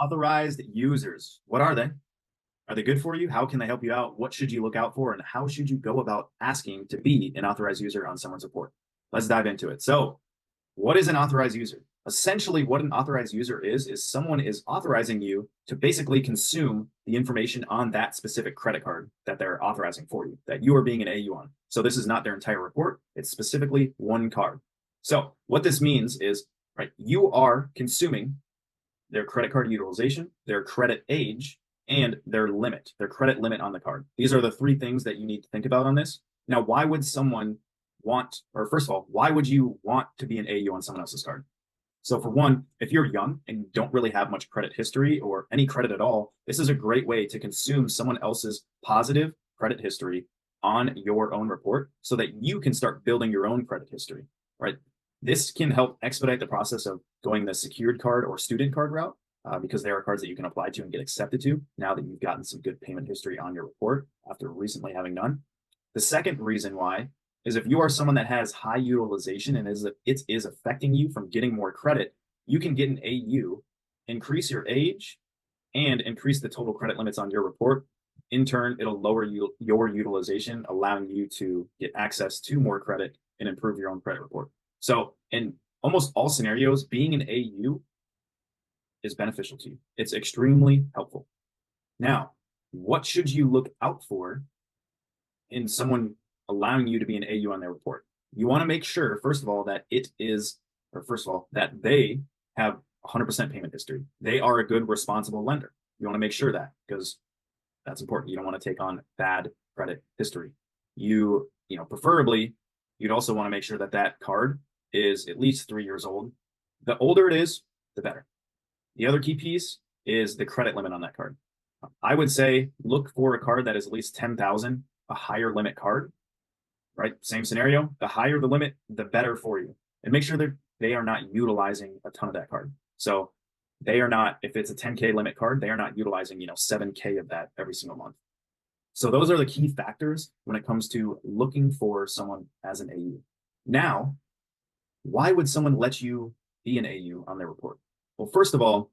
Authorized users. What are they? Are they good for you? How can they help you out? What should you look out for? And how should you go about asking to be an authorized user on someone's report? Let's dive into it. So, what is an authorized user? Essentially, what an authorized user is someone is authorizing you to basically consume the information on that specific credit card that they're authorizing for you, that you are being an AU on. So this is not their entire report. It's specifically one card. So what this means is, right, you are consuming their credit card utilization, their credit age, and their credit limit on the card. These are the three things that you need to think about on this. Now, why would someone want, or first of all, why would you want to be an AU on someone else's card? So for one, if you're young and you don't really have much credit history or any credit at all, this is a great way to consume someone else's positive credit history on your own report so that you can start building your own credit history, right? This can help expedite the process of going the secured card or student card route because there are cards that you can apply to and get accepted to now that you've gotten some good payment history on your report after recently having none. The second reason why is if you are someone that has high utilization and it is affecting you from getting more credit, you can get an AU, increase your age, and increase the total credit limits on your report. In turn, it'll lower your utilization, allowing you to get access to more credit and improve your own credit report. So in almost all scenarios, being an AU is beneficial to you. It's extremely helpful. Now, what should you look out for in someone allowing you to be an AU on their report? You want to make sure, first of all, that that they have 100% payment history. They are a good, responsible lender. You want to make sure that because that's important. You don't want to take on bad credit history. Preferably, you'd also want to make sure that that card is at least 3 years old. The older it is, the better. The other key piece is the credit limit on that card. I would say look for a card that is at least 10,000, a higher limit card, right? Same scenario. The higher the limit, the better for you. And make sure that they are not utilizing a ton of that card. So they are not, if it's a 10K limit card, they are not utilizing, 7K of that every single month. So those are the key factors when it comes to looking for someone as an AU. Now, why would someone let you be an AU on their report? Well, first of all,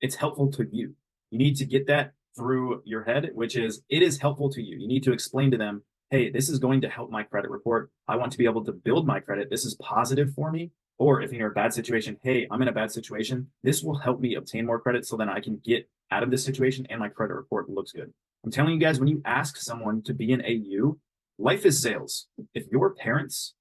it's helpful to you. You need to get that through your head, which is it is helpful to you. You need to explain to them, hey, this is going to help my credit report. I want to be able to build my credit. This is positive for me. Or if you're in a bad situation, hey, I'm in a bad situation. This will help me obtain more credit so then I can get out of this situation and my credit report looks good. I'm telling you guys, when you ask someone to be an AU, life is sales. If your parents,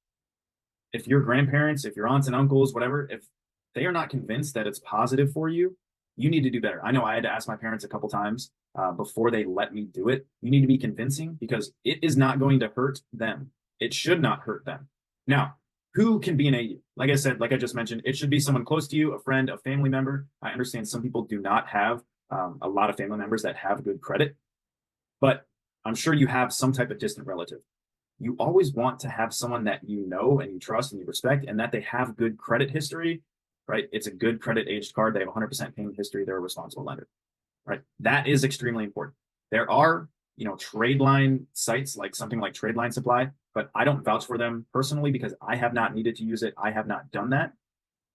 if your grandparents, if your aunts and uncles, whatever, if they are not convinced that it's positive for you, you need to do better. I know I had to ask my parents a couple times before they let me do it. You need to be convincing because it is not going to hurt them. It should not hurt them. Now, who can be an AU? Like I said, like I just mentioned, it should be someone close to you, a friend, a family member. I understand some people do not have a lot of family members that have good credit, but I'm sure you have some type of distant relative. You always want to have someone that you know and you trust and you respect and that they have good credit history, right? It's a good credit aged card. They have 100% payment history. They're a responsible lender, right? That is extremely important. There are, trade line sites like something like Trade Line Supply, but I don't vouch for them personally because I have not needed to use it. I have not done that.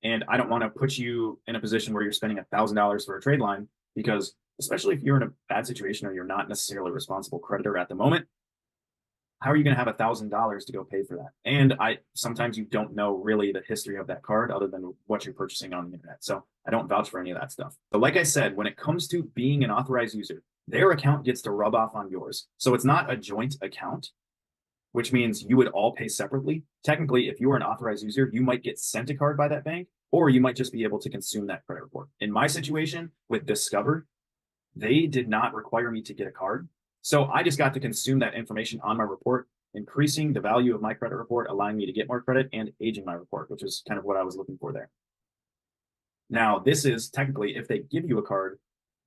And I don't want to put you in a position where you're spending $1,000 for a trade line because especially if you're in a bad situation or you're not necessarily a responsible creditor at the moment, how are you going to have $1,000 to go pay for that? And sometimes you don't know really the history of that card other than what you're purchasing on the internet. So I don't vouch for any of that stuff. But like I said, when it comes to being an authorized user, their account gets to rub off on yours. So it's not a joint account, which means you would all pay separately. Technically, if you are an authorized user, you might get sent a card by that bank, or you might just be able to consume that credit report. In my situation with Discover, they did not require me to get a card. So I just got to consume that information on my report, increasing the value of my credit report, allowing me to get more credit and aging my report, which is kind of what I was looking for there. Now, this is technically, if they give you a card,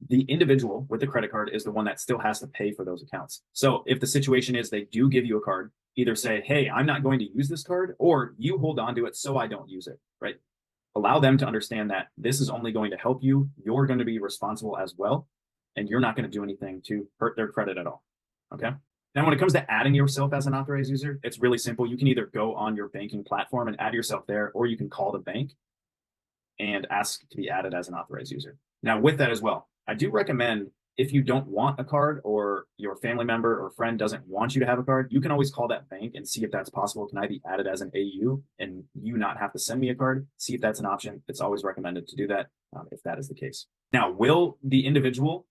the individual with the credit card is the one that still has to pay for those accounts. So if the situation is they do give you a card, either say, hey, I'm not going to use this card, or you hold on to it so I don't use it, right? Allow them to understand that this is only going to help you. You're going to be responsible as well, and you're not going to do anything to hurt their credit at all, okay? Now, when it comes to adding yourself as an authorized user, it's really simple. You can either go on your banking platform and add yourself there, or you can call the bank and ask to be added as an authorized user. Now, with that as well, I do recommend if you don't want a card or your family member or friend doesn't want you to have a card, you can always call that bank and see if that's possible. Can I be added as an AU and you not have to send me a card? See if that's an option. It's always recommended to do that if that is the case. Now, will the individual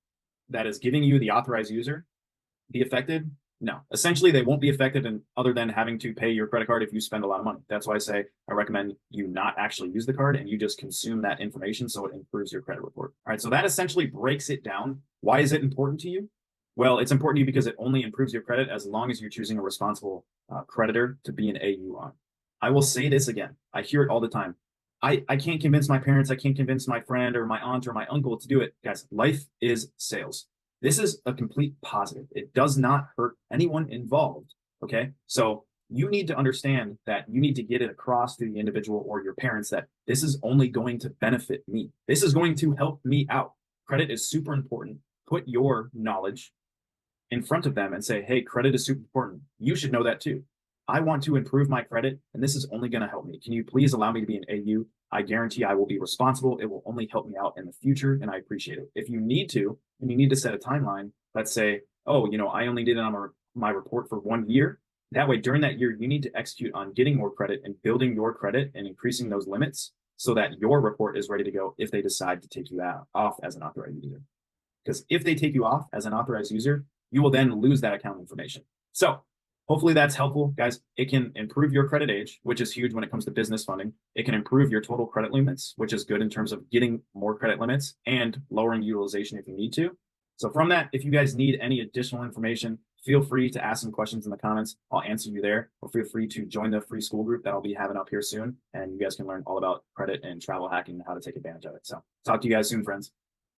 that is giving you the authorized user be affected? No, essentially they won't be affected in other than having to pay your credit card if you spend a lot of money. That's why I say I recommend you not actually use the card and you just consume that information so it improves your credit report. All right, so that essentially breaks it down. Why is it important to you? Well, it's important to you because it only improves your credit as long as you're choosing a responsible creditor to be an AU on. I will say this again. I hear it all the time. I can't convince my parents. I can't convince my friend or my aunt or my uncle to do it. Guys, life is sales. This is a complete positive. It does not hurt anyone involved. Okay. So you need to understand that you need to get it across to the individual or your parents that this is only going to benefit me. This is going to help me out. Credit is super important. Put your knowledge in front of them and say, hey, credit is super important. You should know that too. I want to improve my credit, and this is only going to help me. Can you please allow me to be an AU? I guarantee I will be responsible. It will only help me out in the future, and I appreciate it. If you need to, and you need to set a timeline, let's say, oh, I only did it on my report for 1 year. That way, during that year, you need to execute on getting more credit and building your credit and increasing those limits so that your report is ready to go if they decide to take you off as an authorized user. Because if they take you off as an authorized user, you will then lose that account information. So hopefully that's helpful, guys. It can improve your credit age, which is huge when it comes to business funding. It can improve your total credit limits, which is good in terms of getting more credit limits and lowering utilization if you need to. So from that, if you guys need any additional information, feel free to ask some questions in the comments. I'll answer you there, or feel free to join the free school group that I'll be having up here soon. And you guys can learn all about credit and travel hacking and how to take advantage of it. So talk to you guys soon, friends.